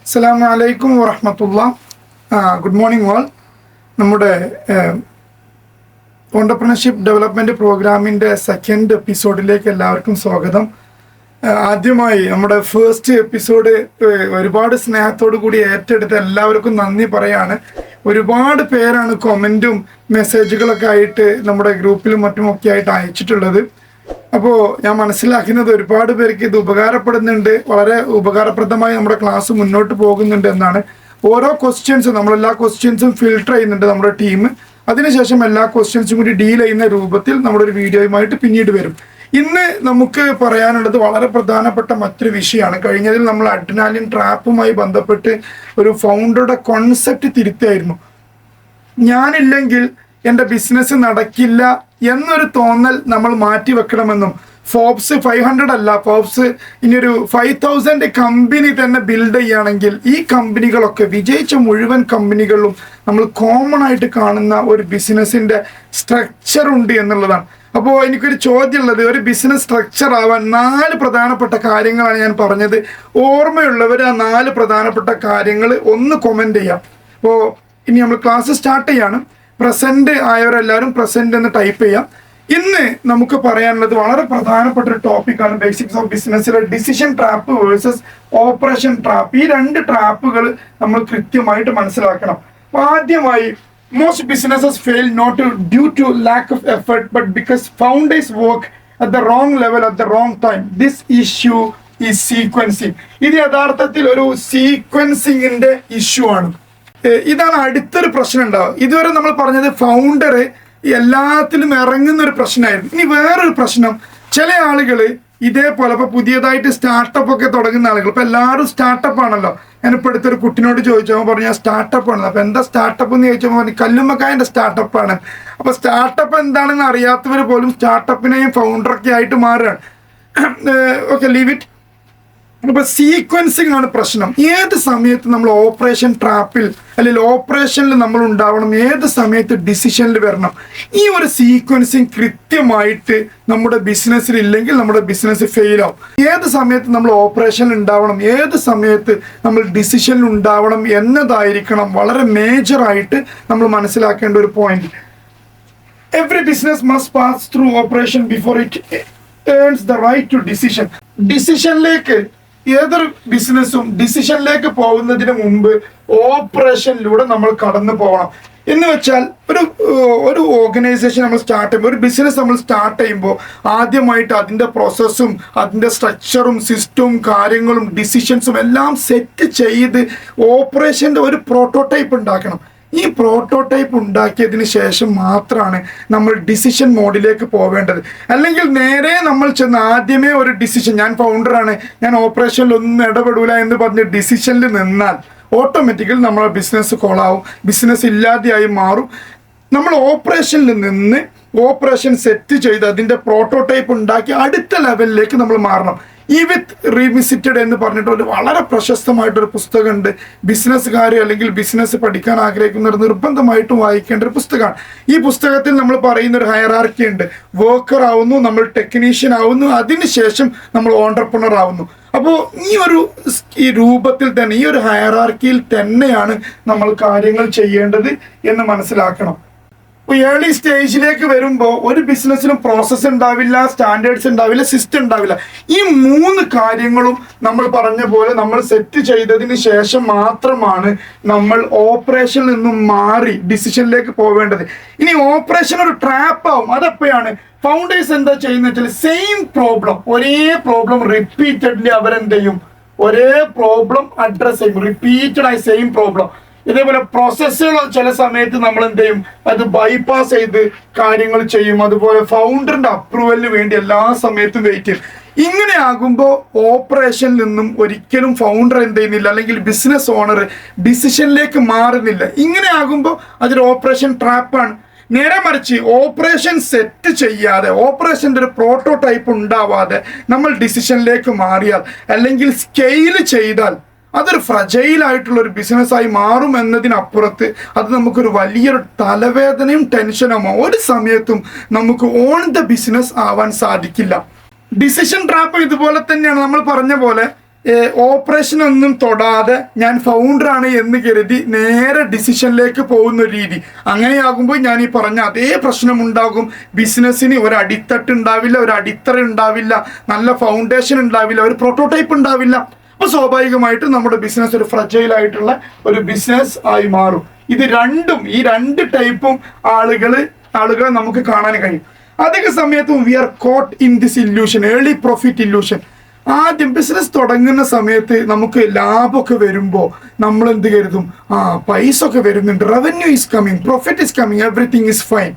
അസ്സലാമു അലൈക്കും വറഹ്മത്തുള്ളാഹി. Good morning all. നമ്മുടെ ഓണ്ടർപ്രണർഷിപ്പ് ഡെവലപ്മെൻറ്റ് പ്രോഗ്രാമിൻ്റെ സെക്കൻഡ് എപ്പിസോഡിലേക്ക് എല്ലാവർക്കും സ്വാഗതം. ആദ്യമായി നമ്മുടെ ഫസ്റ്റ് എപ്പിസോഡ് ഒരുപാട് സ്നേഹത്തോടു കൂടി ഏറ്റെടുത്ത് എല്ലാവർക്കും നന്ദി പറയാണ്. ഒരുപാട് പേരാണ് കൊമൻറ്റും മെസ്സേജുകളൊക്കെ ആയിട്ട് നമ്മുടെ ഗ്രൂപ്പിലും മറ്റുമൊക്കെ ആയിട്ട് അയച്ചിട്ടുള്ളത്. അപ്പോൾ ഞാൻ മനസ്സിലാക്കുന്നത് ഒരുപാട് പേർക്ക് ഇത് ഉപകാരപ്പെടുന്നുണ്ട്, വളരെ ഉപകാരപ്രദമായി നമ്മുടെ ക്ലാസ് മുന്നോട്ട് പോകുന്നുണ്ട് എന്നാണ്. ഓരോ ക്വസ്റ്റ്യൻസും നമ്മളെല്ലാ ക്വസ്റ്റ്യൻസും ഫിൽട്ടർ ചെയ്യുന്നുണ്ട് നമ്മുടെ ടീം. അതിനുശേഷം എല്ലാ ക്വസ്റ്റ്യൻസും കൂടി ഡീൽ ചെയ്യുന്ന രൂപത്തിൽ നമ്മുടെ ഒരു വീഡിയോയുമായിട്ട് പിന്നീട് വരും. ഇന്ന് നമുക്ക് പറയാനുള്ളത് വളരെ പ്രധാനപ്പെട്ട മറ്റൊരു വിഷയമാണ്. കഴിഞ്ഞതിൽ നമ്മൾ അഡ്രിനാലിൻ ട്രാപ്പുമായി ബന്ധപ്പെട്ട് ഒരു ഫൗണ്ടറുടെ കോൺസെപ്റ്റ് തിരുത്തായിരുന്നു. ഞാനില്ലെങ്കിൽ എൻ്റെ ബിസിനസ് നടക്കില്ല എന്നൊരു തോന്നൽ നമ്മൾ മാറ്റി വെക്കണമെന്നും, ഫോബ്സ് 500 അല്ല, ഫോബ്സ് ഇനിയൊരു 5000 കമ്പനി തന്നെ ബിൽഡ് ചെയ്യുകയാണെങ്കിൽ ഈ കമ്പനികളൊക്കെ വിജയിച്ച മുഴുവൻ കമ്പനികളിലും നമ്മൾ കോമൺ ആയിട്ട് കാണുന്ന ഒരു ബിസിനസ്സിൻ്റെ സ്ട്രക്ചർ ഉണ്ട് എന്നുള്ളതാണ്. അപ്പോൾ എനിക്കൊരു ചോദ്യമുള്ളത്, ഒരു ബിസിനസ് സ്ട്രക്ചർ ആവാൻ 4 പ്രധാനപ്പെട്ട കാര്യങ്ങളാണ് ഞാൻ പറഞ്ഞത്. ഓർമ്മയുള്ളവർ ആ 4 പ്രധാനപ്പെട്ട കാര്യങ്ങൾ ഒന്ന് കമൻറ്റ് ചെയ്യാം. അപ്പോൾ ഇനി നമ്മൾ ക്ലാസ് സ്റ്റാർട്ട് ചെയ്യാണ്. പ്രസൻറ്റ് ആയവരെല്ലാവരും പ്രസൻറ്റ് എന്ന് ടൈപ്പ് ചെയ്യാം. ഇന്ന് നമുക്ക് പറയാനുള്ളത് വളരെ പ്രധാനപ്പെട്ട ഒരു ടോപ്പിക്കാണ്. ബേസിക്സ് ഓഫ് ബിസിനസ്സിലെ decision trap versus operation trap. ഈ 2 ട്രാപ്പുകൾ നമ്മൾ കൃത്യമായിട്ട് മനസ്സിലാക്കണം. അപ്പോൾ ആദ്യമായി, most businesses fail not due to lack of effort but because founders work at the wrong level at the wrong time. This issue is sequencing. ഇത് യഥാർത്ഥത്തിൽ ഒരു സീക്വൻസിങ്ങിന്റെ ഇഷ്യൂ ആണ്. ഇതാണ് അടുത്തൊരു പ്രശ്നം ഉണ്ടാവുക. ഇതുവരെ നമ്മൾ പറഞ്ഞത് ഫൗണ്ടർ എല്ലാത്തിലും ഇറങ്ങുന്ന ഒരു പ്രശ്നമായിരുന്നു. ഇനി വേറൊരു പ്രശ്നം, ചില ആളുകൾ ഇതേപോലെ ഇപ്പോൾ പുതിയതായിട്ട് സ്റ്റാർട്ടപ്പ് ഒക്കെ തുടങ്ങുന്ന ആളുകൾ, ഇപ്പോൾ എല്ലാവരും സ്റ്റാർട്ടപ്പ് ആണല്ലോ. ഞാനിപ്പോൾ അടുത്തൊരു കുട്ടിനോട് ചോദിച്ചപ്പോൾ പറഞ്ഞു ഞാൻ സ്റ്റാർട്ടപ്പ് ആണ്. അപ്പോൾ എന്താ സ്റ്റാർട്ടപ്പ് എന്ന് ചോദിച്ചപ്പോൾ പറഞ്ഞു കല്ലുമ്മക്കായൻ്റെ സ്റ്റാർട്ടപ്പാണ്. അപ്പോൾ സ്റ്റാർട്ടപ്പ് എന്താണെന്ന് അറിയാത്തവർ പോലും സ്റ്റാർട്ടപ്പിനെയും ഫൗണ്ടറൊക്കെ ആയിട്ട് മാറുകയാണ്. Okay, leave it. അപ്പോൾ സീക്വൻസിങ് ആണ് പ്രശ്നം. ഏത് സമയത്ത് നമ്മൾ ഓപ്പറേഷൻ ട്രാപ്പിൽ അല്ലെങ്കിൽ ഓപ്പറേഷനിൽ നമ്മൾ ഉണ്ടാവണം, ഏത് സമയത്ത് ഡിസിഷനിൽ വരണം, ഈ ഒരു സീക്വൻസിങ് കൃത്യമായിട്ട് നമ്മുടെ ബിസിനസ്സിൽ ഇല്ലെങ്കിൽ നമ്മുടെ ബിസിനസ് ഫെയിൽ ആവും. ഏത് സമയത്ത് നമ്മൾ ഓപ്പറേഷനിൽ ഉണ്ടാവണം, ഏത് സമയത്ത് നമ്മൾ ഡിസിഷനിൽ ഉണ്ടാവണം എന്നതായിരിക്കണം വളരെ മേജറായിട്ട് നമ്മൾ മനസ്സിലാക്കേണ്ട ഒരു point. Every business must pass through operation before it earns the right to decision. ഡിസിഷനിലേക്ക് ഏതൊരു ബിസിനസ്സും ഡിസിഷനിലേക്ക് പോകുന്നതിന് മുമ്പ് ഓപ്പറേഷനിലൂടെ നമ്മൾ കടന്നു പോകണം. എന്ന് വെച്ചാൽ ഒരു ഓർഗനൈസേഷൻ നമ്മൾ സ്റ്റാർട്ട് ചെയ്യുമ്പോൾ, ഒരു ബിസിനസ് നമ്മൾ സ്റ്റാർട്ട് ചെയ്യുമ്പോൾ ആദ്യമായിട്ട് അതിൻ്റെ പ്രോസസ്സും അതിൻ്റെ സ്ട്രക്ചറും സിസ്റ്റവും കാര്യങ്ങളും ഡിസിഷൻസും എല്ലാം സെറ്റ് ചെയ്ത് ഓപ്പറേഷൻ്റെ ഒരു പ്രോട്ടോടൈപ്പ് ഉണ്ടാക്കണം. ഈ പ്രോട്ടോടൈപ്പ് ഉണ്ടാക്കിയതിന് ശേഷം മാത്രമാണ് നമ്മൾ ഡിസിഷൻ മോഡിലേക്ക് പോവേണ്ടത്. അല്ലെങ്കിൽ നേരെ നമ്മൾ ചെന്ന് ആദ്യമേ ഒരു ഡിസിഷൻ, ഞാൻ ഫൗണ്ടറാണ്, ഞാൻ ഓപ്പറേഷനിലൊന്നും ഇടപെടൂല എന്ന് പറഞ്ഞ് ഡിസിഷനിൽ നിന്നാൽ ഓട്ടോമാറ്റിക്കലി നമ്മളെ ബിസിനസ് കൊളാവും, ബിസിനസ് ഇല്ലാതെയായി മാറും. നമ്മൾ ഓപ്പറേഷനിൽ നിന്ന് ഓപ്പറേഷൻ സെറ്റ് ചെയ്ത് അതിൻ്റെ പ്രോട്ടോടൈപ്പ് ഉണ്ടാക്കി അടുത്ത ലെവലിലേക്ക് നമ്മൾ മാറണം. ഈ വിത്ത് റീവിസിറ്റഡ് എന്ന് പറഞ്ഞിട്ട് ഒരു വളരെ പ്രശസ്തമായിട്ടൊരു പുസ്തകമുണ്ട്. ബിസിനസ്സുകാർ അല്ലെങ്കിൽ ബിസിനസ് പഠിക്കാൻ ആഗ്രഹിക്കുന്നവർ നിർബന്ധമായിട്ടും വായിക്കേണ്ട ഒരു പുസ്തകമാണ്. ഈ പുസ്തകത്തിൽ നമ്മൾ പറയുന്ന ഒരു ഹയറാർക്കി ഉണ്ട്. വർക്കർ ആവുന്നു, നമ്മൾ ടെക്നീഷ്യൻ ആവുന്നു, അതിനുശേഷം നമ്മൾ ഓണ്ടർപ്രണർ ആവുന്നു. അപ്പോൾ ഈ രൂപത്തിൽ തന്നെ, ഈ ഒരു ഹയറാർക്കിയിൽ തന്നെയാണ് നമ്മൾ കാര്യങ്ങൾ ചെയ്യേണ്ടത് എന്ന് മനസ്സിലാക്കണം. ഇപ്പോൾ ഏർലി സ്റ്റേജിലേക്ക് വരുമ്പോൾ ഒരു ബിസിനസ്സിനും പ്രോസസ്സ് ഉണ്ടാവില്ല, സ്റ്റാൻഡേർഡ്സ് ഉണ്ടാവില്ല, സിസ്റ്റം ഉണ്ടാവില്ല. ഈ 3 കാര്യങ്ങളും നമ്മൾ പറഞ്ഞ പോലെ നമ്മൾ സെറ്റ് ചെയ്തതിന് ശേഷം മാത്രമാണ് നമ്മൾ ഓപ്പറേഷനിൽ നിന്നും മാറി ഡിസിഷനിലേക്ക് പോവേണ്ടത്. ഇനി ഓപ്പറേഷൻ ഒരു ട്രാപ്പ് ആവും. അതെപ്പോഴാണ്? ഫൗണ്ടേഴ്സ് എന്താ ചെയ്യുന്നത് വെച്ചാൽ സെയിം പ്രോബ്ലം, ഒരേ പ്രോബ്ലം റിപ്പീറ്റഡ്ലി അവരെന്ത് ചെയ്യും, ഒരേ പ്രോബ്ലം അഡ്രസ് ചെയ്യും, റിപ്പീറ്റഡായി സെയിം പ്രോബ്ലം. ഇതേപോലെ പ്രോസസ്സുകൾ ചില സമയത്ത് നമ്മൾ എന്ത് ചെയ്യും, അത് ബൈപ്പാസ് ചെയ്ത് കാര്യങ്ങൾ ചെയ്യും. അതുപോലെ ഫൗണ്ടറിന്റെ അപ്രൂവലിന് വേണ്ടി എല്ലാ സമയത്തും വെയിറ്റ് ചെയ്യും. ഇങ്ങനെ ആകുമ്പോൾ ഓപ്പറേഷനിൽ നിന്നും ഒരിക്കലും ഫൗണ്ടർ എന്ത് ചെയ്യുന്നില്ല, അല്ലെങ്കിൽ ബിസിനസ് ഓണർ ഡിസിഷനിലേക്ക് മാറുന്നില്ല. ഇങ്ങനെ ആകുമ്പോൾ അതൊരു ഓപ്പറേഷൻ ട്രാപ്പാണ്. നേരെ മറിച്ച് ഓപ്പറേഷൻ സെറ്റ് ചെയ്യാതെ, ഓപ്പറേഷൻ്റെ ഒരു പ്രോട്ടോടൈപ്പ് ഉണ്ടാവാതെ നമ്മൾ ഡിസിഷനിലേക്ക് മാറിയാൽ അല്ലെങ്കിൽ സ്കെയിൽ ചെയ്താൽ അതൊരു ഫ്രജൈലായിട്ടുള്ളൊരു ബിസിനസ്സായി മാറും എന്നതിനപ്പുറത്ത് അത് നമുക്കൊരു വലിയൊരു തലവേദനയും ടെൻഷനുമോ ഒരു സമയത്തും നമുക്ക് ഓൺ ദ ബിസിനസ് ആവാൻ സാധിക്കില്ല. ഡിസിഷൻ ട്രാപ്പ് ഇതുപോലെ തന്നെയാണ്. നമ്മൾ പറഞ്ഞ പോലെ ഓപ്പറേഷൻ ഒന്നും തൊടാതെ ഞാൻ ഫൗണ്ടറാണ് എന്ന് കരുതി നേരെ ഡിസിഷനിലേക്ക് പോകുന്ന ഒരു രീതി. അങ്ങനെയാകുമ്പോൾ ഞാൻ ഈ പറഞ്ഞ അതേ പ്രശ്നം ഉണ്ടാകും. ബിസിനസ്സിന് ഒരു അടിത്തട്ട് ഉണ്ടാവില്ല, ഒരു അടിത്തറ ഉണ്ടാവില്ല, നല്ല ഫൗണ്ടേഷൻ ഉണ്ടാവില്ല, ഒരു പ്രോട്ടോടൈപ്പ് ഉണ്ടാവില്ല. അപ്പോൾ സ്വാഭാവികമായിട്ടും നമ്മുടെ ബിസിനസ് ഒരു ഫ്രജൈൽ ആയിട്ടുള്ള ഒരു ബിസിനസ് ആയി മാറും. ഈ രണ്ട് ടൈപ്പും ആളുകളെ നമുക്ക് കാണാൻ കഴിയും. അധിക സമയത്തും we are caught in this illusion, early profit illusion. ആദ്യം ബിസിനസ് തുടങ്ങുന്ന സമയത്ത് നമുക്ക് ലാഭമൊക്കെ വരുമ്പോൾ നമ്മൾ എന്ത് കരുതും, പൈസ ഒക്കെ വരുന്നുണ്ട്, revenue is coming, profit is coming, everything is fine.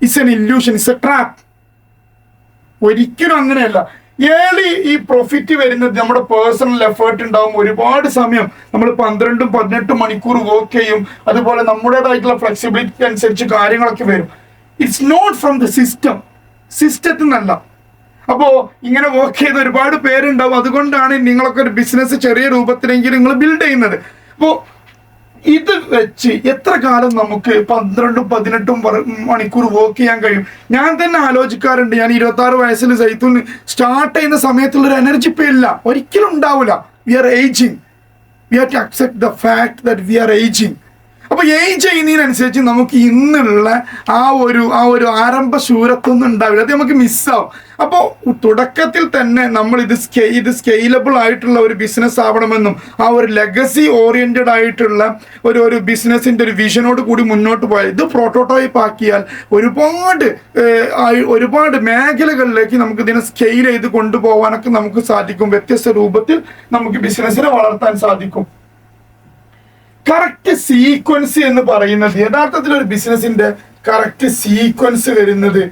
It's an illusion, it's A trap. ഒരിക്കലും അങ്ങനെയല്ല. ഈ പ്രോഫിറ്റ് വരുന്നത് നമ്മുടെ പേഴ്സണൽ എഫേർട്ട് ഉണ്ടാവും. ഒരുപാട് സമയം നമ്മൾ 12-18 മണിക്കൂർ വർക്ക് ചെയ്യും. അതുപോലെ നമ്മുടേതായിട്ടുള്ള ഫ്ലെക്സിബിലിറ്റി അനുസരിച്ച് കാര്യങ്ങളൊക്കെ വരും. ഇറ്റ്സ് നോട്ട് ഫ്രം ദ സിസ്റ്റത്തിൽ നിന്നല്ല. അപ്പോൾ ഇങ്ങനെ വർക്ക് ചെയ്ത് ഒരുപാട് പേരുണ്ടാവും. അതുകൊണ്ടാണ് നിങ്ങളൊക്കെ ഒരു ബിസിനസ് ചെറിയ രൂപത്തിലെങ്കിലും നിങ്ങൾ ബിൽഡ് ചെയ്യുന്നത്. അപ്പോൾ ഇത് വെച്ച് എത്ര കാലം നമുക്ക് 12-18 മണിക്കൂർ വർക്ക് ചെയ്യാൻ കഴിയും? ഞാൻ തന്നെ ആലോചിക്കാറുണ്ട്. ഞാൻ 26 വയസ്സിൽ സൈത്തൂൻ സ്റ്റാർട്ട് ചെയ്യുന്ന സമയത്തുള്ളൊരു എനർജി ഇപ്പം ഇല്ല, ഒരിക്കലും ഉണ്ടാവില്ല. We are ageing, we have to accept the fact that we are ageing. അപ്പോൾ ഏജ് ചെയ്യുന്നതിനനുസരിച്ച് നമുക്ക് ഇന്നുള്ള ആ ഒരു ആരംഭ ശൂരത്വമൊന്നും ഉണ്ടാവില്ല, അത് നമുക്ക് മിസ്സാവും. അപ്പോൾ തുടക്കത്തിൽ തന്നെ നമ്മൾ ഇത് സ്കെയിലബിൾ ആയിട്ടുള്ള ഒരു ബിസിനസ് ആവണമെന്നും ആ ഒരു ലെഗസി ഓറിയന്റഡ് ആയിട്ടുള്ള ഒരു ബിസിനസിന്റെ ഒരു വിഷനോട് കൂടി മുന്നോട്ട് പോയാൽ, ഇത് പ്രോട്ടോടൈപ്പ് ആക്കിയാൽ ഒരുപാട് മേഖലകളിലേക്ക് നമുക്ക് ഇതിനെ സ്കെയിൽ ചെയ്ത് കൊണ്ടുപോകാനൊക്കെ നമുക്ക് സാധിക്കും. വ്യത്യസ്ത രൂപത്തിൽ നമുക്ക് ബിസിനസ്സിനെ വളർത്താൻ സാധിക്കും. കറക്റ്റ് സീക്വൻസ് എന്ന് പറയുന്നത്, യഥാർത്ഥത്തിൽ ഒരു ബിസിനസിന്റെ കറക്റ്റ് സീക്വൻസ് വരുന്നത്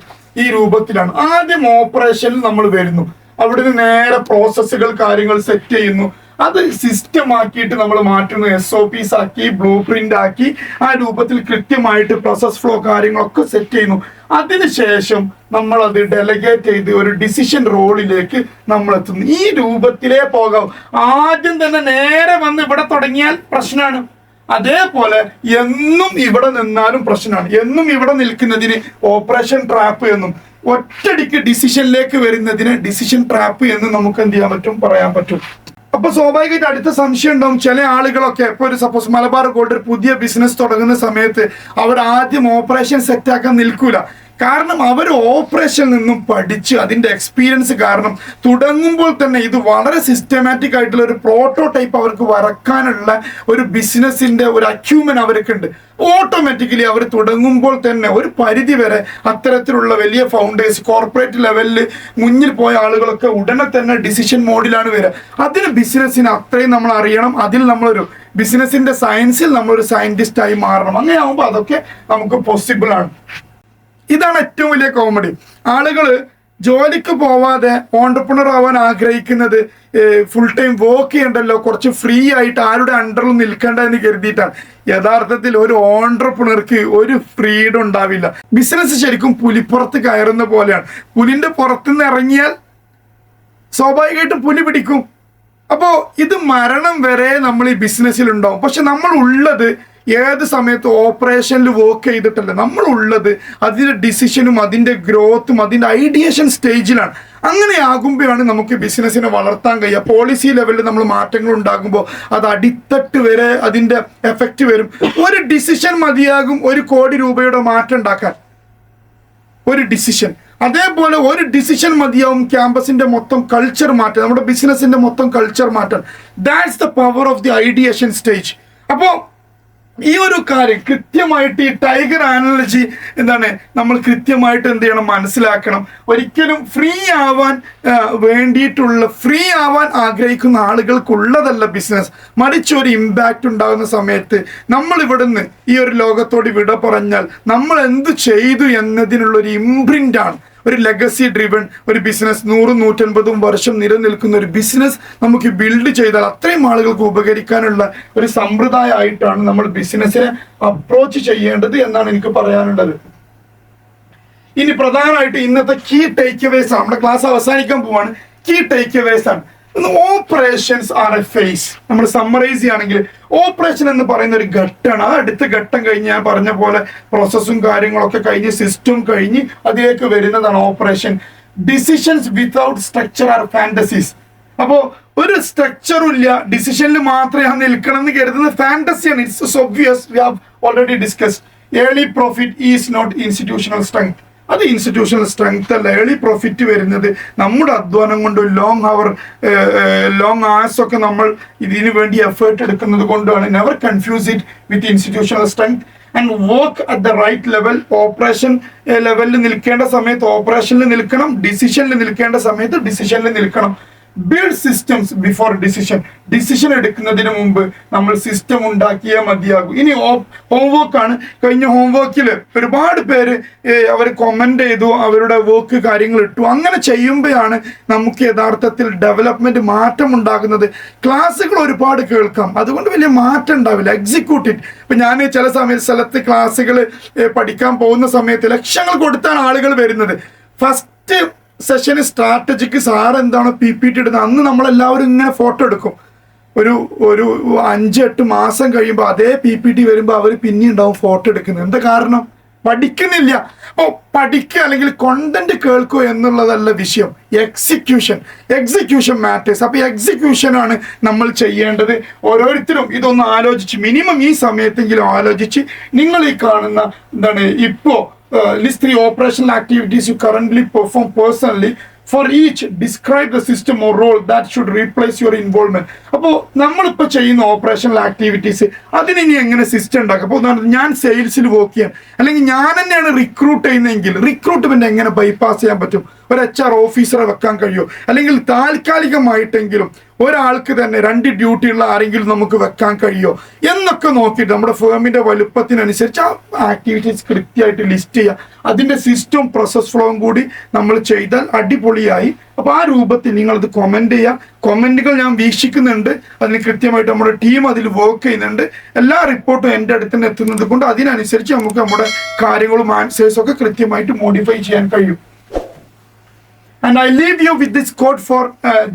ഈ രൂപത്തിലാണ്. ആദ്യം ഓപ്പറേഷനിൽ നമ്മൾ വരുന്നു, അവിടുന്ന് നേരെ പ്രോസസ്സുകൾ കാര്യങ്ങൾ സെറ്റ് ചെയ്യുന്നു, അത് സിസ്റ്റം ആക്കിയിട്ട് നമ്മൾ മാറ്റുന്നു, SOPs ആക്കി, ബ്ലൂ പ്രിന്റ് ആക്കി, ആ രൂപത്തിൽ കൃത്യമായിട്ട് പ്രോസസ് ഫ്ലോ കാര്യങ്ങളൊക്കെ സെറ്റ് ചെയ്യുന്നു. അതിനുശേഷം നമ്മൾ അത് ഡെലഗേറ്റ് ചെയ്ത് ഒരു ഡിസിഷൻ റോളിലേക്ക് നമ്മൾ എത്തുന്നു. ഈ രൂപത്തിലേ പോകാം. ആദ്യം തന്നെ നേരെ വന്ന് ഇവിടെ തുടങ്ങിയാൽ പ്രശ്നമാണ്. അതേപോലെ എന്നും ഇവിടെ നിന്നാലും പ്രശ്നമാണ്. എന്നും ഇവിടെ നിൽക്കുന്നതിന് ഓപ്പറേഷൻ ട്രാപ്പ് എന്നും, ഒറ്റടിക്ക് ഡിസിഷനിലേക്ക് വരുന്നതിന് ഡിസിഷൻ ട്രാപ്പ് എന്നും നമുക്ക് എന്ത് ചെയ്യാൻ പറ്റും, പറയാൻ പറ്റും. അപ്പൊ സ്വാഭാവികമായിട്ട് അടുത്ത സംശയം ഉണ്ടാവും. ചില ആളുകളൊക്കെ ഇപ്പൊ ഒരു സപ്പോസ് മലബാർ ഗോൾഡ് ഒരു പുതിയ ബിസിനസ് തുടങ്ങുന്ന സമയത്ത് അവർ ആദ്യം ഓപ്പറേഷൻ സെറ്റ് ആക്കാൻ നിൽക്കൂല. കാരണം അവർ ഓപ്പറേഷനിൽ നിന്നും പഠിച്ച് അതിൻ്റെ എക്സ്പീരിയൻസ് കാരണം തുടങ്ങുമ്പോൾ തന്നെ ഇത് വളരെ സിസ്റ്റമാറ്റിക് ആയിട്ടുള്ള ഒരു പ്രോട്ടോടൈപ്പ് അവർക്ക് വരക്കാനുള്ള ഒരു ബിസിനസ്സിൻ്റെ ഒരു അക്യൂമൻ അവർക്കുണ്ട്. ഓട്ടോമാറ്റിക്കലി അവർ തുടങ്ങുമ്പോൾ തന്നെ ഒരു പരിധി വരെ അത്തരത്തിലുള്ള വലിയ ഫൗണ്ടേഴ്സ് കോർപ്പറേറ്റ് ലെവലിൽ മുന്നിൽ പോയ ആളുകളൊക്കെ ഉടനെ തന്നെ ഡിസിഷൻ മോഡിലാണ് വരിക. അതിന് ബിസിനസ്സിന് അത്രയും നമ്മൾ അറിയണം. അതിൽ നമ്മളൊരു ബിസിനസ്സിൻ്റെ സയൻസിൽ നമ്മളൊരു സയൻറ്റിസ്റ്റായി മാറണം. അങ്ങനെ ആകുമ്പോൾ അതൊക്കെ നമുക്ക് പോസിബിൾ ആണ്. ഇതാണ് ഏറ്റവും വലിയ കോമഡി. ആളുകൾ ജോലിക്ക് പോവാതെ ഓണ്ടർപ്രണർ ആവാൻ ആഗ്രഹിക്കുന്നത് ഫുൾ ടൈം വർക്ക് ചെയ്യണ്ടല്ലോ, കുറച്ച് ഫ്രീ ആയിട്ട് ആരുടെ അണ്ടറിൽ നിൽക്കണ്ട എന്ന് കരുതിയിട്ടാണ്. യഥാർത്ഥത്തിൽ ഒരു ഓണ്ടർപ്രണർക്ക് ഒരു ഫ്രീഡം ഉണ്ടാവില്ല. ബിസിനസ് ശരിക്കും പുലിപ്പുറത്ത് കയറുന്ന പോലെയാണ്. പുലിന്റെ പുറത്തുനിന്ന് ഇറങ്ങിയാൽ സ്വാഭാവികമായിട്ടും പുലി പിടിക്കും. അപ്പോൾ ഇത് മരണം വരെ നമ്മൾ ഈ ബിസിനസ്സിൽ ഉണ്ടാവും. പക്ഷെ നമ്മൾ ഉള്ളത് ഏത് സമയത്ത് ഓപ്പറേഷനിൽ വർക്ക് ചെയ്തിട്ടല്ല, നമ്മളുള്ളത് അതിൻ്റെ ഡിസിഷനും അതിൻ്റെ ഗ്രോത്തും അതിൻ്റെ ഐഡിയേഷൻ സ്റ്റേജിലാണ്. അങ്ങനെ ആകുമ്പോഴാണ് നമുക്ക് ബിസിനസ്സിനെ വളർത്താൻ കഴിയുക. പോളിസി ലെവലിൽ നമ്മൾ മാറ്റങ്ങൾ ഉണ്ടാകുമ്പോൾ അത് അടിത്തട്ട് വരെ അതിൻ്റെ എഫക്റ്റ് വരും. ഒരു ഡിസിഷൻ മതിയാകും 1 കോടി രൂപയുടെ മാറ്റം ഉണ്ടാക്കാൻ, ഒരു ഡിസിഷൻ. അതേപോലെ ഒരു ഡിസിഷൻ മതിയാവും ക്യാമ്പസിന്റെ മൊത്തം കൾച്ചർ മാറ്റാൻ, നമ്മുടെ ബിസിനസിന്റെ മൊത്തം കൾച്ചർ മാറ്റാൻ. That's the power of the ideation stage. അപ്പോൾ ഈ ഒരു കാര്യം കൃത്യമായിട്ട് ഈ ടൈഗർ ആനോളജി എന്താണ് നമ്മൾ കൃത്യമായിട്ട് എന്ത് ചെയ്യണം, മനസ്സിലാക്കണം. ഒരിക്കലും ഫ്രീ ആവാൻ ആഗ്രഹിക്കുന്ന ആളുകൾക്കുള്ളതല്ല ബിസിനസ്. മറിച്ച് ഒരു ഇമ്പാക്റ്റ് ഉണ്ടാകുന്ന സമയത്ത് നമ്മൾ ഇവിടുന്ന് ഈ ഒരു ലോകത്തോട് വിട പറഞ്ഞാൽ നമ്മൾ എന്ത് ചെയ്തു എന്നതിനുള്ളൊരു ഇംപ്രിന്റ് ആണ്. ഒരു ലെഗസി ഡ്രിവൺ ഒരു ബിസിനസ് 100-150 വർഷം നിലനിൽക്കുന്ന ഒരു ബിസിനസ് നമുക്ക് ബിൽഡ് ചെയ്താൽ അത്രയും ആളുകൾക്ക് ഉപകരിക്കാനുള്ള ഒരു സമ്പ്രദായമായിട്ടാണ് നമ്മൾ ബിസിനസ്സിനെ അപ്രോച്ച് ചെയ്യേണ്ടത് എന്നാണ് എനിക്ക് പറയാനുള്ളത്. ഇനി പ്രധാനമായിട്ട് ഇന്നത്തെ കീ ടേക്ക് അവേസ് ആണ്. നമ്മുടെ ക്ലാസ് അവസാനിക്കാൻ പോവാണ്. കീ ടേക്ക് അവേസ് ആണ്. Operations are a phase. നമ്മൾ സമ്മറൈസ് ചെയ്യുകയാണെങ്കിൽ ഓപ്പറേഷൻ എന്ന് പറയുന്ന ഒരു ഘട്ടമാണ്. ആ അടുത്ത ഘട്ടം കഴിഞ്ഞ് ഞാൻ പറഞ്ഞ പോലെ പ്രോസസ്സും കാര്യങ്ങളൊക്കെ കഴിഞ്ഞ് സിസ്റ്റം കഴിഞ്ഞ് അതിലേക്ക് വരുന്നതാണ് operation. Decisions without structure are fantasies. അപ്പോൾ ഒരു സ്ട്രക്ചറും ഇല്ല, ഡിസിഷനിൽ മാത്രമേ ഞാൻ നിൽക്കണം എന്ന് കരുതുന്നത് ഫാന്റസിയാണ്. It's obvious, we have already discuss. Early profit is not institutional strength. അത് ഇൻസ്റ്റിറ്റ്യൂഷണൽ സ്ട്രെങ്ത് അല്ല. ഏർലി പ്രോഫിറ്റ് വരുന്നത് നമ്മുടെ അധ്വാനം കൊണ്ട്, ലോങ് ആഴ്സ് ഒക്കെ നമ്മൾ ഇതിനു വേണ്ടി എഫേർട്ട് എടുക്കുന്നത് കൊണ്ടാണ്. Never confuse it with institutional strength and work at the right level. Operation ലെവലിൽ നിൽക്കേണ്ട സമയത്ത് ഓപ്പറേഷനിൽ നിൽക്കണം, ഡിസിഷനിൽ നിൽക്കേണ്ട സമയത്ത് ഡിസിഷനിൽ നിൽക്കണം. Build systems before decision. Decision എടുക്കുന്നതിന് മുമ്പ് നമ്മൾ സിസ്റ്റം ഉണ്ടാക്കിയേ മതിയാകും. ഇനി ഹോംവർക്കാണ്. കഴിഞ്ഞ ഹോംവർക്കിൽ ഒരുപാട് പേര് അവർ കമന്റ് ചെയ്തു, അവരുടെ വർക്ക് കാര്യങ്ങൾ ഇട്ടു. അങ്ങനെ ചെയ്യുമ്പോഴാണ് നമുക്ക് യഥാർത്ഥത്തിൽ ഡെവലപ്മെന്റ് മാറ്റം ഉണ്ടാകുന്നത്. ക്ലാസ്സുകൾ ഒരുപാട് കേൾക്കാം, അതുകൊണ്ട് വലിയ മാറ്റം ഉണ്ടാവില്ല. Execute it. ഇപ്പൊ ഞാൻ ചില സ്ഥലത്ത് ക്ലാസ്സുകൾ പഠിക്കാൻ പോകുന്ന സമയത്ത് ലക്ഷങ്ങൾ കൊടുത്താണ് ആളുകൾ വരുന്നത്. ഫസ്റ്റ് സെഷന് സ്ട്രാറ്റജിക്ക് സാർ എന്താണ് PPT ഇടുന്നത്, അന്ന് നമ്മളെല്ലാവരും ഇങ്ങനെ ഫോട്ടോ എടുക്കും. ഒരു 5-8 മാസം കഴിയുമ്പോൾ അതേ PPT വരുമ്പോൾ അവർ പിന്നെ ഉണ്ടാവും ഫോട്ടോ എടുക്കുന്നത്. എന്താ കാരണം? പഠിക്കുന്നില്ല. അപ്പോൾ പഠിക്കുക അല്ലെങ്കിൽ കോണ്ടന്റ് കേൾക്കുക എന്നുള്ളതല്ല വിഷയം. Execution matters. അപ്പോൾ എക്സിക്യൂഷനാണ് നമ്മൾ ചെയ്യേണ്ടത്. ഓരോരുത്തരും ഇതൊന്ന് ആലോചിച്ച്, മിനിമം ഈ സമയത്തെങ്കിലും ആലോചിച്ച്, നിങ്ങൾ ഈ കാണുന്ന ഇപ്പോൾ list 3 operational activities you currently perform personally. For each, describe the system or role that should replace your involvement. അപ്പോൾ നമ്മളിപ്പോൾ ചെയ്യുന്ന ഓപ്പറേഷണൽ ആക്ടിവിറ്റീസ് അതിന് ഇനി എങ്ങനെ സിസ്റ്റം ഉണ്ടാക്കാം? അപ്പോൾ ഞാൻ സെയിൽസിൽ വർക്ക് ചെയ്യാൻ, അല്ലെങ്കിൽ ഞാൻ തന്നെയാണ് റിക്രൂട്ട് ചെയ്യുന്നതെങ്കിൽ റിക്രൂട്ട്മെന്റ് എങ്ങനെ ബൈപ്പാസ് ചെയ്യാൻ പറ്റും? ഒരു HR ഓഫീസറെ വെക്കാൻ കഴിയുമോ? അല്ലെങ്കിൽ താൽക്കാലികമായിട്ടെങ്കിലും ഒരാൾക്ക് തന്നെ 2 ഡ്യൂട്ടി ഉള്ള ആരെങ്കിലും നമുക്ക് വെക്കാൻ കഴിയുമോ എന്നൊക്കെ നോക്കിയിട്ട് നമ്മുടെ ഫേമിന്റെ വലുപ്പത്തിനനുസരിച്ച് ആ ആക്ടിവിറ്റീസ് കൃത്യമായിട്ട് ലിസ്റ്റ് ചെയ്യുക. അതിന്റെ സിസ്റ്റവും പ്രോസസ് ഫ്ലോയും കൂടി നമ്മൾ ചെയ്താൽ അടിപൊളിയായി. അപ്പോൾ ആ രൂപത്തിൽ നിങ്ങളത് കമന്റ് ചെയ്യുക. കമന്റുകൾ ഞാൻ വീക്ഷിക്കുന്നുണ്ട്, അതിന് കൃത്യമായിട്ട് നമ്മുടെ ടീം അതിൽ വർക്ക് ചെയ്യുന്നുണ്ട്. എല്ലാ റിപ്പോർട്ടും എൻ്റെ അടുത്ത് തന്നെ എത്തുന്നത് കൊണ്ട് അതിനനുസരിച്ച് നമുക്ക് നമ്മുടെ കാര്യങ്ങളും ആൻസേഴ്സും ഒക്കെ കൃത്യമായിട്ട് മോഡിഫൈ ചെയ്യാൻ കഴിയും. And I leave you with this quote for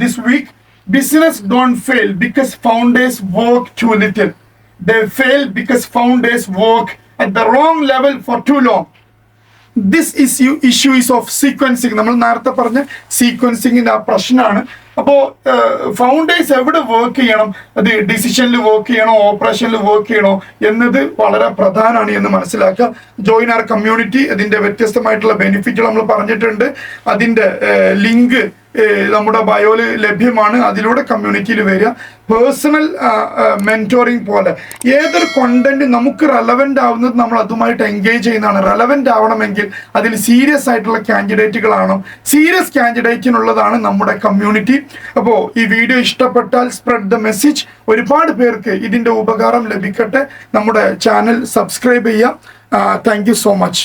this week. Business don't fail because founders work too little. They fail because founders work at the wrong level for too long. This issue is of sequencing. നമ്മൾ നേരത്തെ പറഞ്ഞ സീക്വൻസിങ്ങിന്റെ ആ പ്രശ്നമാണ്. അപ്പോൾ founders എവിടെ work ചെയ്യണം, അത് ഡിസിഷനിൽ work ചെയ്യണോ ഓപ്പറേഷനിൽ വർക്ക് ചെയ്യണോ എന്നത് വളരെ പ്രധാനമാണ് എന്ന് മനസ്സിലാക്കുക. ജോയിൻ ആർ കമ്മ്യൂണിറ്റി, അതിന്റെ വ്യത്യസ്തമായിട്ടുള്ള ബെനിഫിറ്റുകൾ നമ്മൾ പറഞ്ഞിട്ടുണ്ട്. അതിന്റെ ലിങ്ക് നമ്മുടെ ബയോയിൽ ലഭ്യമാണ്. അതിലൂടെ കമ്മ്യൂണിറ്റിയിൽ വരിക. പേഴ്സണൽ മെന്റോറിങ് പോലെ ഏതൊരു കണ്ടന്റ് നമുക്ക് റെലവെന്റ് ആവുന്നത് നമ്മൾ അതുമായിട്ട് എൻഗേജ് ചെയ്യുന്നതാണ്. റെലവെന്റ് ആവണമെങ്കിൽ അതിൽ സീരിയസ് ആയിട്ടുള്ള കാൻഡിഡേറ്റുകളാണ്. സീരിയസ് കാൻഡിഡേറ്റിനുള്ളതാണ് നമ്മുടെ കമ്മ്യൂണിറ്റി. അപ്പോൾ ഈ വീഡിയോ ഇഷ്ടപ്പെട്ടാൽ സ്പ്രെഡ് ദ മെസ്സേജ്. ഒരുപാട് പേർക്ക് ഇതിന്റെ ഉപകാരം ലഭിക്കട്ടെ. നമ്മുടെ ചാനൽ സബ്സ്ക്രൈബ് ചെയ്യാം. Thank you so much.